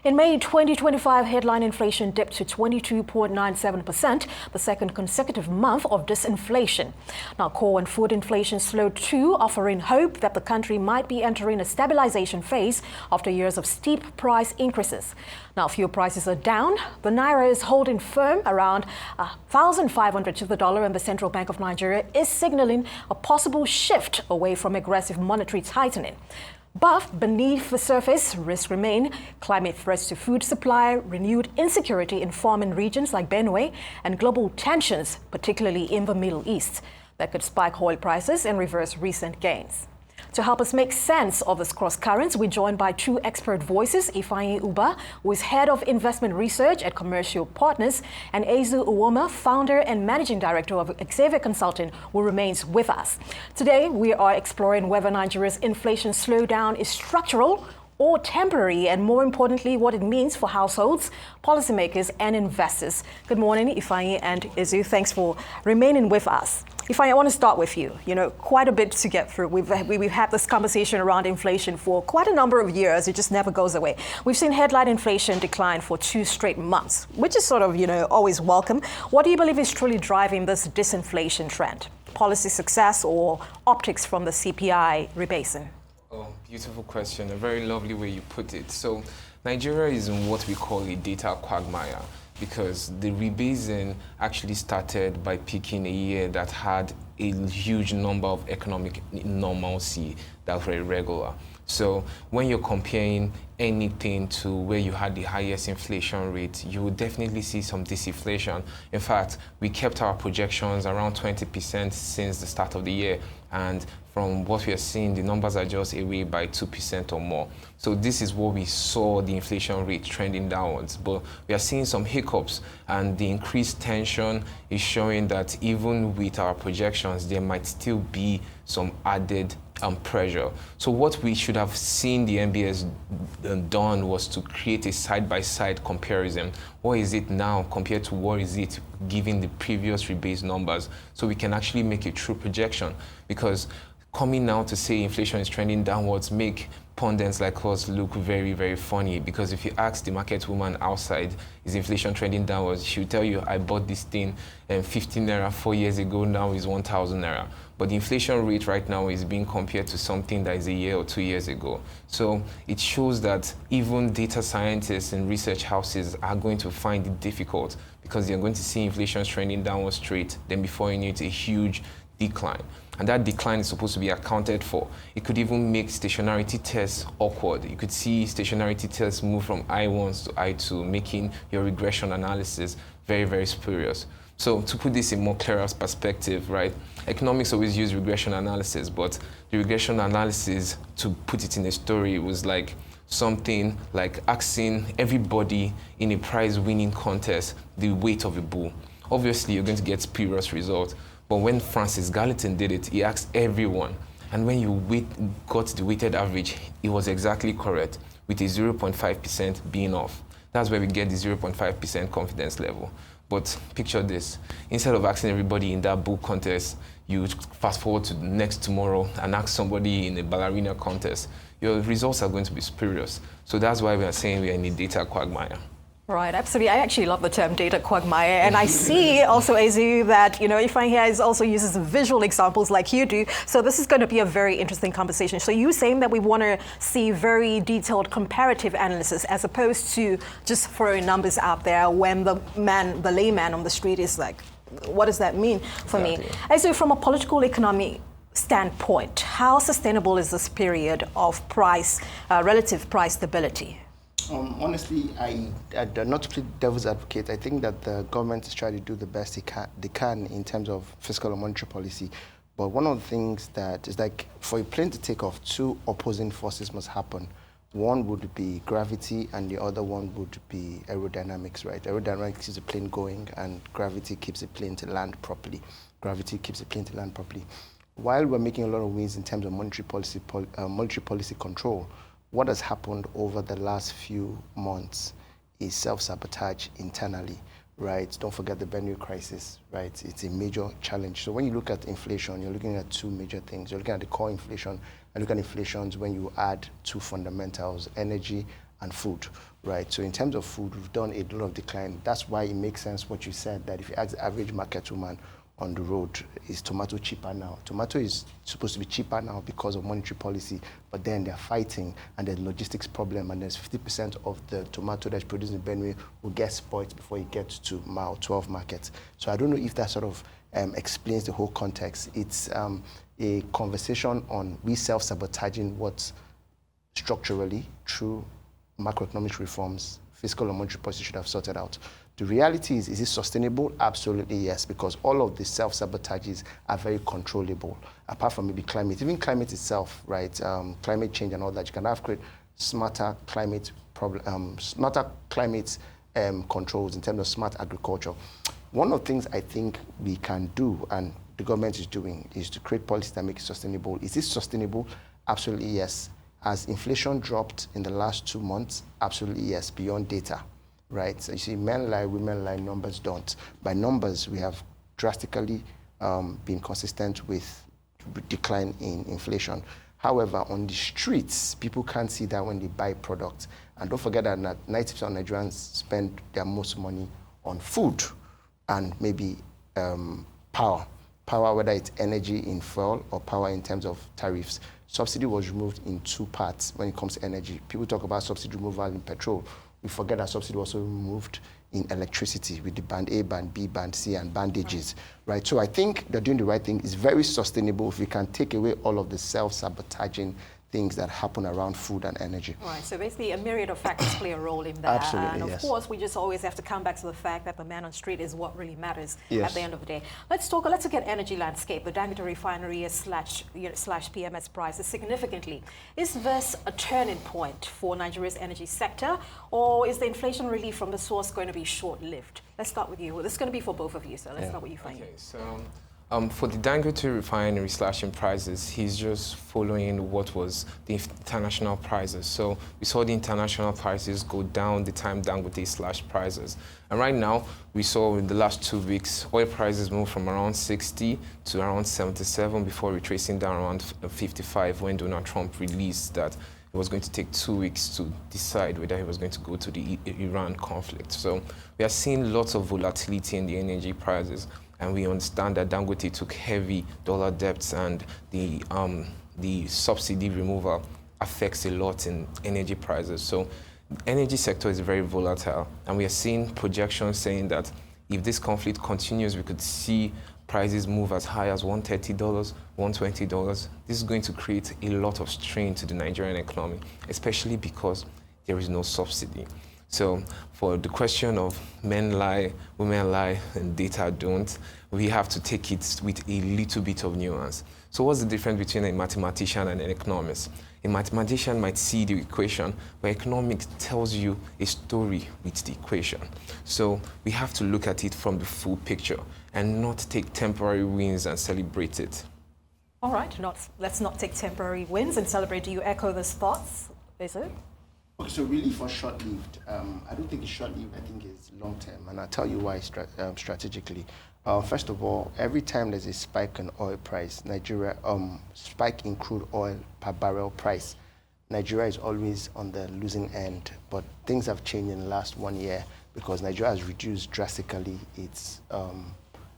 In May 2025, headline inflation dipped to 22.97%, the second consecutive month of disinflation. Now, core and food inflation slowed too, offering hope that the country might be entering a stabilization phase after years of steep price increases. Now, fuel prices are down. The naira is holding firm around 1,500 to the dollar, and the Central Bank of Nigeria is signaling a possible shift away from aggressive monetary tightening. But beneath the surface, risks remain: climate threats to food supply, renewed insecurity in farming regions like Benue, and global tensions, particularly in the Middle East, that could spike oil prices and reverse recent gains. To help us make sense of this cross currents, we're joined by two expert voices: Ifeanyi Ubah, who is Head of Investment Research at Commercial Partners, and Eizu Uwaoma, Founder and Managing Director of Xavier Consulting, who remains with us. Today, we are exploring whether Nigeria's inflation slowdown is structural or temporary, and more importantly, what it means for households, policymakers, and investors. Good morning, Ifeanyi and Eizu. Thanks for remaining with us. Ifeanyi, I want to start with you. Quite a bit to get through. We've had this conversation around inflation for quite a number of years. It just never goes away. We've seen headline inflation decline for 2 straight months, which is sort of, always welcome. What do you believe is truly driving this disinflation trend? Policy success or optics from the CPI rebasing? Oh, beautiful question. A very lovely way you put it. So Nigeria is in what we call a data quagmire, because the rebasing actually started by picking a year that had a huge number of economic normalcy that were irregular. So when you're comparing anything to where you had the highest inflation rate, you will definitely see some disinflation. In fact, we kept our projections around 20% since the start of the year, and from what we are seeing, the numbers are just away by 2% or more. So this is what we saw the inflation rate trending downwards. But we are seeing some hiccups, and the increased tension is showing that even with our projections, there might still be some added pressure. So what we should have seen the MBS done was to create a side-by-side comparison. What is it now compared to what is it given the previous rebased numbers, so we can actually make a true projection? Because coming now to say inflation is trending downwards make pundits like us look very, very funny, because if you ask the market woman outside, is inflation trending downwards, she'll tell you, I bought this thing 15 naira 4 years ago, now is 1,000 naira. But the inflation rate right now is being compared to something that is a year or 2 years ago. So it shows that even data scientists and research houses are going to find it difficult, because they're going to see inflation trending downwards straight, then before you know it, a huge decline. And that decline is supposed to be accounted for. It could even make stationarity tests awkward. You could see stationarity tests move from I1 to I2, making your regression analysis very, very spurious. So to put this in more clearer perspective, right? Economics always use regression analysis, but the regression analysis, to put it in a story, was like something like asking everybody in a prize-winning contest the weight of a bull. Obviously, you're going to get spurious results. But when Francis Gallatin did it, he asked everyone. And when you got the weighted average, it was exactly correct, with a 0.5% being off. That's where we get the 0.5% confidence level. But picture this. Instead of asking everybody in that bull contest, you fast forward to next tomorrow and ask somebody in a ballerina contest. Your results are going to be spurious. So that's why we are saying we are in a data quagmire. Right, absolutely. I actually love the term data quagmire, and I see also, Eizu, that Ifeanyi also uses visual examples like you do. So this is going to be a very interesting conversation. So you're saying that we want to see very detailed comparative analysis as opposed to just throwing numbers out there when the layman on the street is like, what does that mean for me? Eizu, from a political economy standpoint, how sustainable is this period of relative price stability? Honestly, not to play devil's advocate, I think that the government is trying to do the best they can in terms of fiscal and monetary policy. But one of the things that is like, for a plane to take off, two opposing forces must happen. One would be gravity, and the other one would be aerodynamics, right? Aerodynamics keeps the plane going, and gravity keeps the plane to land properly. While we're making a lot of wins in terms of monetary policy control, what has happened over the last few months is self-sabotage internally, right? Don't forget the Benue crisis, right? It's a major challenge. So when you look at inflation, you're looking at two major things. You're looking at the core inflation, and look at inflations when you add two fundamentals, energy and food, right? So in terms of food, we've done a lot of decline. That's why it makes sense what you said, that if you ask the average market woman on the road, is tomato cheaper now? Tomato is supposed to be cheaper now because of monetary policy, but then they're fighting and there's logistics problem, and there's 50% of the tomato that's produced in Benue will get spoiled before it gets to Mile 12 markets. So I don't know if that sort of explains the whole context. It's a conversation on we self-sabotaging what structurally, through macroeconomic reforms, fiscal and monetary policy should have sorted out. The reality is it sustainable? Absolutely yes, because all of the self-sabotages are very controllable, apart from maybe climate. Even climate itself, right? Climate change and all that, you can have create smarter climate controls in terms of smart agriculture. One of the things I think we can do, and the government is doing, is to create policies that make it sustainable. Is this sustainable? Absolutely yes. Has inflation dropped in the last 2 months? Absolutely yes, beyond data. Right, so you see, men lie, women lie, numbers don't. By numbers, we have drastically been consistent with decline in inflation. However, on the streets, people can't see that when they buy products. And don't forget that 90% of Nigerians spend their most money on food and maybe power. Power, whether it's energy in fuel or power in terms of tariffs. Subsidy was removed in 2 parts when it comes to energy. People talk about subsidy removal in petrol. We forget that subsidy was also removed in electricity with the band A, band B, band C, and bandages, right? So I think they're doing the right thing. It's very sustainable if we can take away all of the self-sabotaging things that happen around food and energy. Right, so basically a myriad of factors play a role in that. Absolutely, and of course, we just always have to come back to the fact that the man on the street is what really matters at the end of the day. Let's look at energy landscape. The Dangote refinery is slashed PMS prices significantly. Is this a turning point for Nigeria's energy sector, or is the inflation relief from the source going to be short-lived? Let's start with you. Well, this is going to be for both of you, so let's start with you, Ifeanyi. Okay, so for the Dangote refinery slashing prices, he's just following what was the international prices. So we saw the international prices go down the time Dangote slashed prices. And right now, we saw in the last 2 weeks, oil prices moved from around 60 to around 77 before retracing down around 55 when Donald Trump released that it was going to take 2 weeks to decide whether he was going to go to the Iran conflict. So we are seeing lots of volatility in the energy prices. And we understand that Dangote took heavy dollar debts, and the subsidy removal affects a lot in energy prices. So the energy sector is very volatile, and we are seeing projections saying that if this conflict continues, we could see prices move as high as $130, $120. This is going to create a lot of strain to the Nigerian economy, especially because there is no subsidy. So for the question of men lie, women lie, and data don't, we have to take it with a little bit of nuance. So what's the difference between a mathematician and an economist? A mathematician might see the equation, but economics tells you a story with the equation. So we have to look at it from the full picture and not take temporary wins and celebrate it. All right, let's not take temporary wins and celebrate. Do you echo those thoughts, Eizu? Okay, so really for short-lived, I don't think it's short-lived, I think it's long-term, and I'll tell you why strategically. First of all, every time there's a spike in oil price, spike in crude oil per barrel price, Nigeria is always on the losing end. But things have changed in the last 1 year because Nigeria has reduced drastically its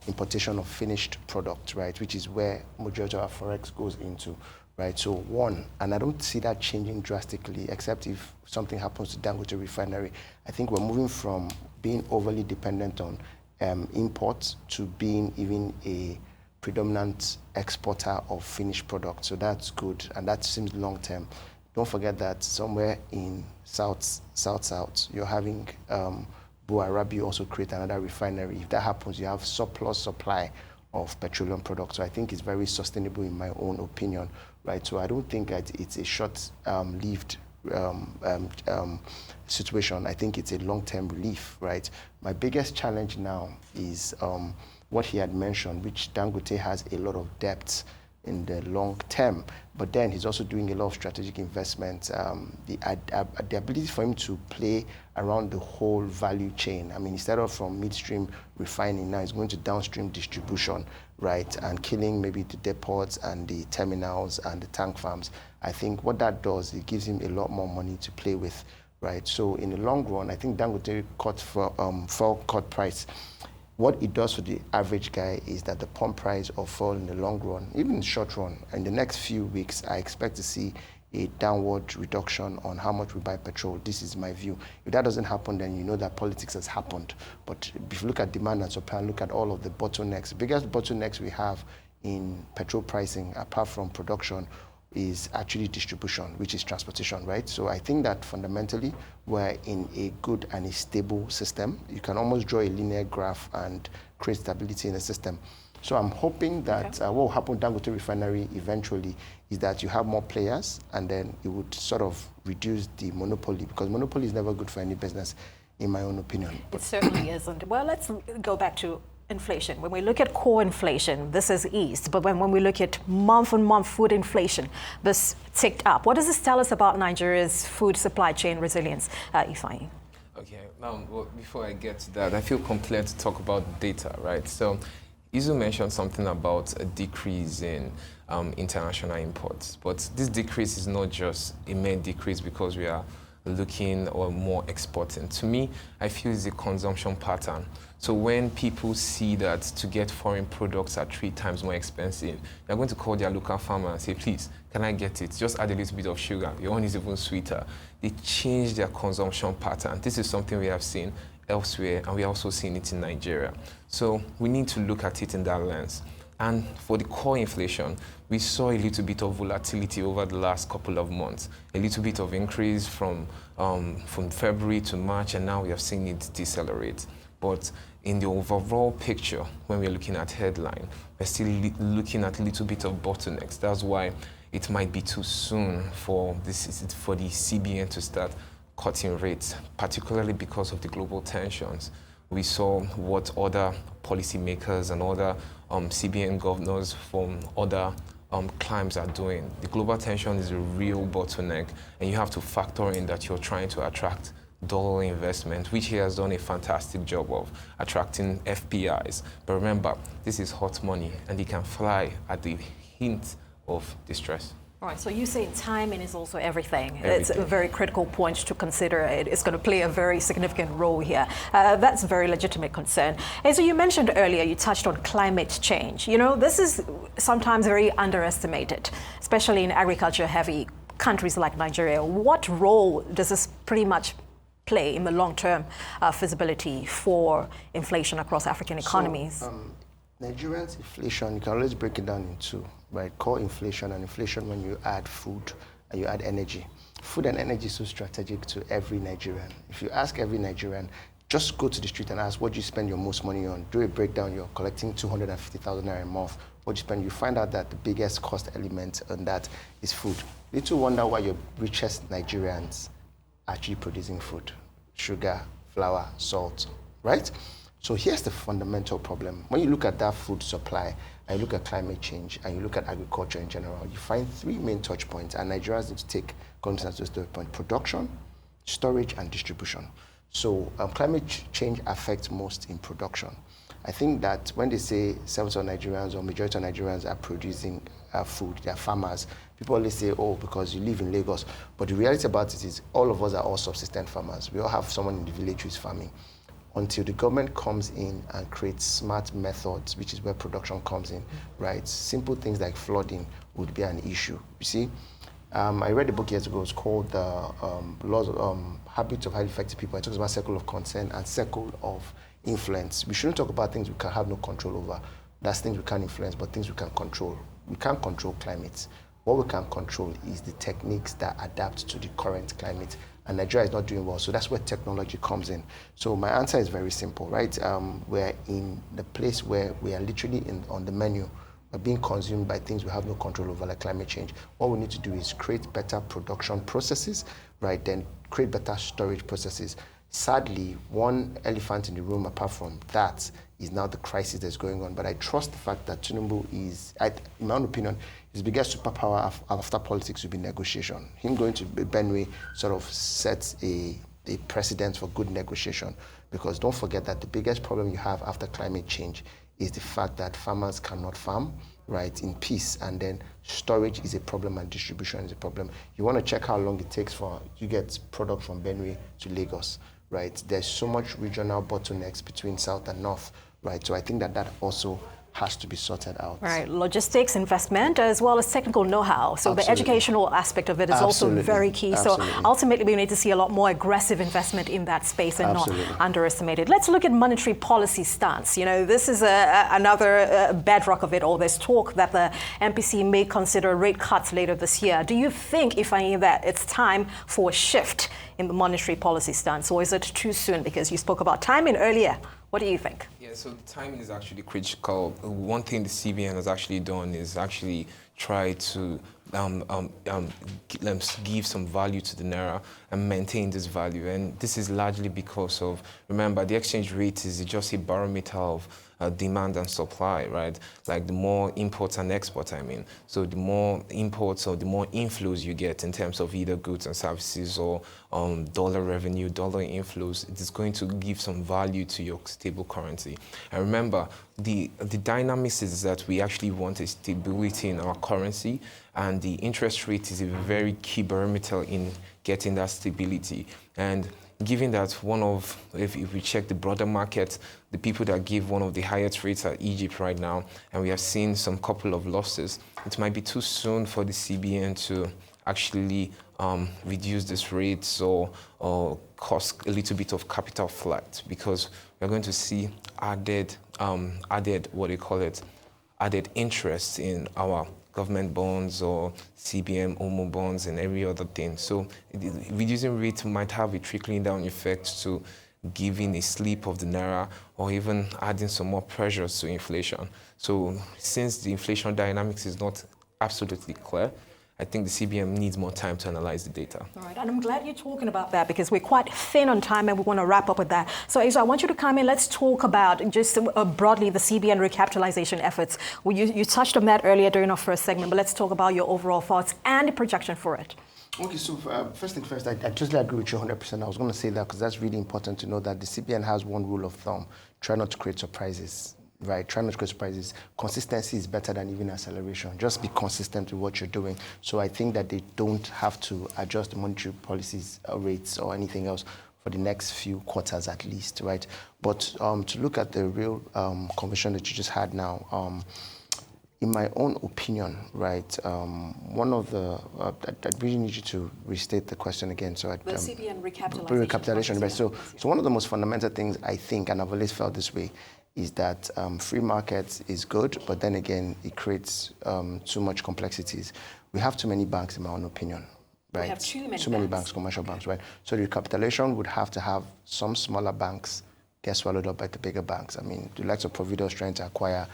importation of finished products, right, which is where majority of our forex goes into. Right, so one, and I don't see that changing drastically, except if something happens to Dangote refinery. I think we're moving from being overly dependent on imports to being even a predominant exporter of finished products. So that's good, and that seems long term. Don't forget that somewhere in South, you're having Buarabi also create another refinery. If that happens, you have surplus supply of petroleum products. So I think it's very sustainable in my own opinion, right? So I don't think that it's a short-lived situation. I think it's a long-term relief, right? My biggest challenge now is what he had mentioned, which Dangote has a lot of debts in the long term, but then he's also doing a lot of strategic investments. The ability for him to play around the whole value chain. I mean, instead of from midstream refining, now he's going to downstream distribution, right, and killing maybe the depots and the terminals and the tank farms. I think what that does, it gives him a lot more money to play with. right? So in the long run, I think Dangote fuel cut price. What it does for the average guy is that the pump price of fuel in the long run, even in the short run, in the next few weeks, I expect to see a downward reduction on how much we buy petrol. This is my view. If that doesn't happen, then you know that politics has happened. But if you look at demand and supply, look at all of the bottlenecks. The biggest bottlenecks we have in petrol pricing, apart from production, is actually distribution, which is transportation, right? So I think that fundamentally we're in a good and a stable system. You can almost draw a linear graph and create stability in the system. So I'm hoping that what will happen with Dangote Refinery eventually is that you have more players, and then it would sort of reduce the monopoly, because monopoly is never good for any business, in my own opinion. It certainly isn't. Well, let's go back to inflation. When we look at core inflation, this has eased. But when we look at month-on-month food inflation, this ticked up. What does this tell us about Nigeria's food supply chain resilience, Ifeanyi? Okay, now well, before I get to that, I feel compelled to talk about data, right? So Eizu mentioned something about a decrease in international imports. But this decrease is not just a mere decrease because we are looking or more exporting. To me, I feel it's a consumption pattern. So when people see that to get foreign products are 3 times more expensive, they're going to call their local farmer and say, please, can I get it? Just add a little bit of sugar. Your own is even sweeter. They change their consumption pattern. This is something we have seen elsewhere, and we're also seeing it in Nigeria. So we need to look at it in that lens. And for the core inflation, we saw a little bit of volatility over the last couple of months, a little bit of increase from February to March, and now we have seen it decelerate. But in the overall picture, when we're looking at headline, we're still looking at a little bit of bottlenecks. That's why it might be too soon for the CBN to start cutting rates, particularly because of the global tensions. We saw what other policymakers and other CBN governors from other climes are doing. The global tension is a real bottleneck, and you have to factor in that you're trying to attract dollar investment, which he has done a fantastic job of attracting FPIs. But remember, this is hot money, and it can fly at the hint of distress. All right, so you say timing is also everything. It's a very critical point to consider. It's going to play a very significant role here. That's a very legitimate concern. And so you mentioned earlier, you touched on climate change. You know, this is sometimes very underestimated, especially in agriculture-heavy countries like Nigeria. What role does this pretty much play in the long-term feasibility for inflation across African economies? So, Nigeria's inflation, you can always break it down in 2, right? Core inflation and inflation when you add food and you add energy. Food and energy is so strategic to every Nigerian. If you ask every Nigerian, just go to the street and ask, what do you spend your most money on? Do a breakdown, you're collecting 250,000 naira a month. What do you spend? You find out that the biggest cost element on that is food. Little wonder why your richest Nigerians are actually producing food. Sugar, flour, salt, right? So here's the fundamental problem. When you look at that food supply, and you look at climate change, and you look at agriculture in general, you find 3 main touch points, and Nigerians need to take cognizance of those points: production, storage, and distribution. So climate change affects most in production. I think that when they say 7% of Nigerians or majority of Nigerians are producing food, they are farmers, people always say, oh, because you live in Lagos. But the reality about it is all of us are all subsistent farmers. We all have someone in the village who is farming. Until the government comes in and creates smart methods, which is where production comes in, right? Simple things like flooding would be an issue. You see, I read a book years ago. It's called The Habits of Highly Effective People. It talks about circle of concern and circle of influence. We shouldn't talk about things we can have no control over. That's things we can't influence, but things we can control. We can't control climate. What we can control is the techniques that adapt to the current climate. And Nigeria is not doing well, so that's where technology comes in. So my answer is very simple, right? We're in the place where we are literally on the menu. We're being consumed by things we have no control over, like climate change. What we need to do is create better production processes, right? Then create better storage processes. Sadly, one elephant in the room, apart from that, is now the crisis that's going on. But I trust the fact that Tinubu is, in my own opinion, his biggest superpower after politics will be negotiation. Him going to Benue sort of sets a precedent for good negotiation, because don't forget that the biggest problem you have after climate change is the fact that farmers cannot farm, right, in peace, and then storage is a problem and distribution is a problem. You want to check how long it takes for you get product from Benue to Lagos, right? There's so much regional bottlenecks between south and north, right? So I think that also has to be sorted out. Right, logistics, investment, as well as technical know-how. So Absolutely. the educational aspect of it is also very key. Absolutely. So ultimately, we need to see a lot more aggressive investment in that space and Absolutely. not underestimate it. Let's look at monetary policy stance. You know, this is another bedrock of it all. There's talk that the MPC may consider rate cuts later this year. Do you think, Ifeanyi, that it's time for a shift in the monetary policy stance, or is it too soon? Because you spoke about timing earlier. What do you think? Yeah, so the timing is actually critical. One thing the CBN has actually done is actually try to give some value to the Naira and maintain this value. And this is largely because of, remember, the exchange rate is just a barometer of demand and supply, right? Like the more imports and exports, I mean. So the more imports or the more inflows you get in terms of either goods and services or dollar revenue, dollar inflows, it is going to give some value to your stable currency. And remember, the dynamics is that we actually want a stability in our currency, and the interest rate is a very key barometer in getting that stability. And given that if we check the broader market, the people that give one of the highest rates are Egypt right now, and we have seen some couple of losses, it might be too soon for the CBN to actually reduce this rates or cause a little bit of capital flight, because we're going to see added interest in our government bonds or CBN, OMO bonds, and every other thing. So reducing rates might have a trickling down effect to giving a sleep of the Naira or even adding some more pressures to inflation. So since the inflation dynamics is not absolutely clear, I think the CBN needs more time to analyze the data. All right, and I'm glad you're talking about that because we're quite thin on time and we want to wrap up with that. So, Eizu, I want you to come in. Let's talk about just broadly the CBN recapitalization efforts. Well, you touched on that earlier during our first segment, but let's talk about your overall thoughts and the projection for it. Okay, so first thing first, I totally agree with you 100%. I was going to say that because that's really important to know that the CBN has one rule of thumb: try not to create surprises. Right, try not to create surprises. Consistency is better than even acceleration. Just be consistent with what you're doing. So I think that they don't have to adjust the monetary policies, rates, or anything else for the next few quarters at least, right? But to look at the real conversation that you just had now, in my own opinion, right, one of the, I really need you to restate the question again. So the CBN recapitalization. Right? So one of the most fundamental things I think, and I've always felt this way, is that free markets is good, but then again, it creates too much complexities. We have too many banks, in my own opinion, right? We have too many banks, commercial banks, right? So the recapitalization would have to have some smaller banks get swallowed up by the bigger banks. I mean, the likes of Providos trying to acquire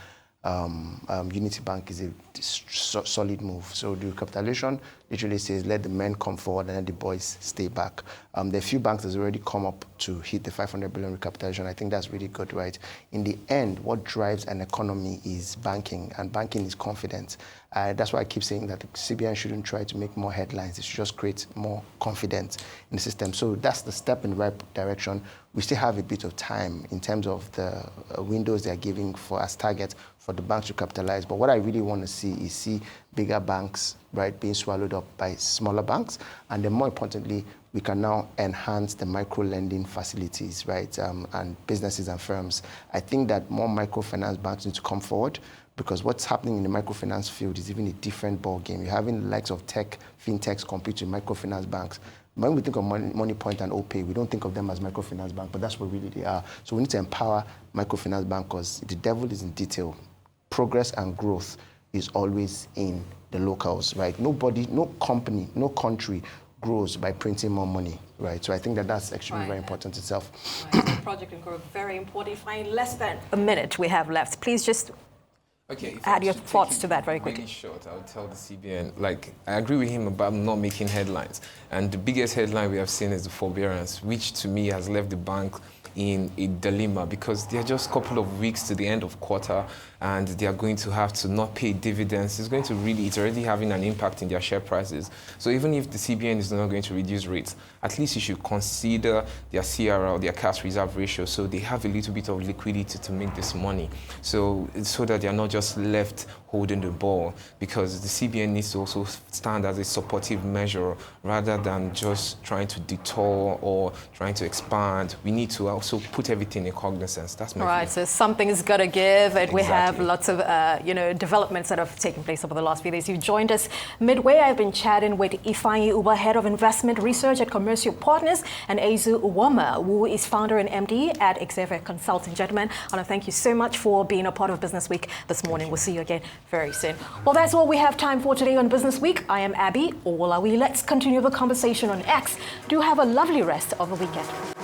Unity Bank is a solid move. So the recapitalization literally says, let the men come forward and let the boys stay back. There are a few banks that's already come up to hit the 500 billion recapitalization. I think that's really good, right? In the end, what drives an economy is banking, and banking is confidence. That's why I keep saying that the CBN shouldn't try to make more headlines. It should just create more confidence in the system. So that's the step in the right direction. We still have a bit of time in terms of the windows they're giving for as target for the banks to capitalize. But what I really want to see is bigger banks, right, being swallowed up by smaller banks. And then more importantly, we can now enhance the micro-lending facilities, right, and businesses and firms. I think that more microfinance banks need to come forward, because what's happening in the microfinance field is even a different ballgame. You're having the likes of fintechs compete with microfinance banks. When we think of MoneyPoint and OPay, we don't think of them as microfinance banks, but that's what really they are. So we need to empower microfinance banks, because the devil is in detail. Progress and growth is always in the locals, right? Nobody, no company, no country grows by printing more money, right? So I think that that's actually very important itself. Right. So project and growth, very important. If I less than a minute we have left, please just add your thoughts to that very quickly. Really short, I would tell the CBN, like, I agree with him about not making headlines. And the biggest headline we have seen is the forbearance, which to me has left the bank in a dilemma, because they're just a couple of weeks to the end of quarter and they are going to have to not pay dividends. It's already having an impact in their share prices. So even if the CBN is not going to reduce rates, at least you should consider their CRR, their cash reserve ratio, so they have a little bit of liquidity to make this money. So that they are not just just left holding the ball, because the CBN needs to also stand as a supportive measure rather than just trying to detour or trying to expand. We need to also put everything in cognizance. That's my view. Right, so something's got to give, and we have Exactly. lots of developments that have taken place over the last few days. You joined us midway. I've been chatting with Ifeanyi Ubah, Head of Investment Research at Commercial Partners, and Eizu Uwaoma, who is founder and MD at Xavier Consulting. Gentlemen, I want to thank you so much for being a part of Business Week this morning. We'll see you again very soon. Well, that's all we have time for today on Business Week. I am Abby Olawi. Let's continue the conversation on X. Do have a lovely rest of the weekend.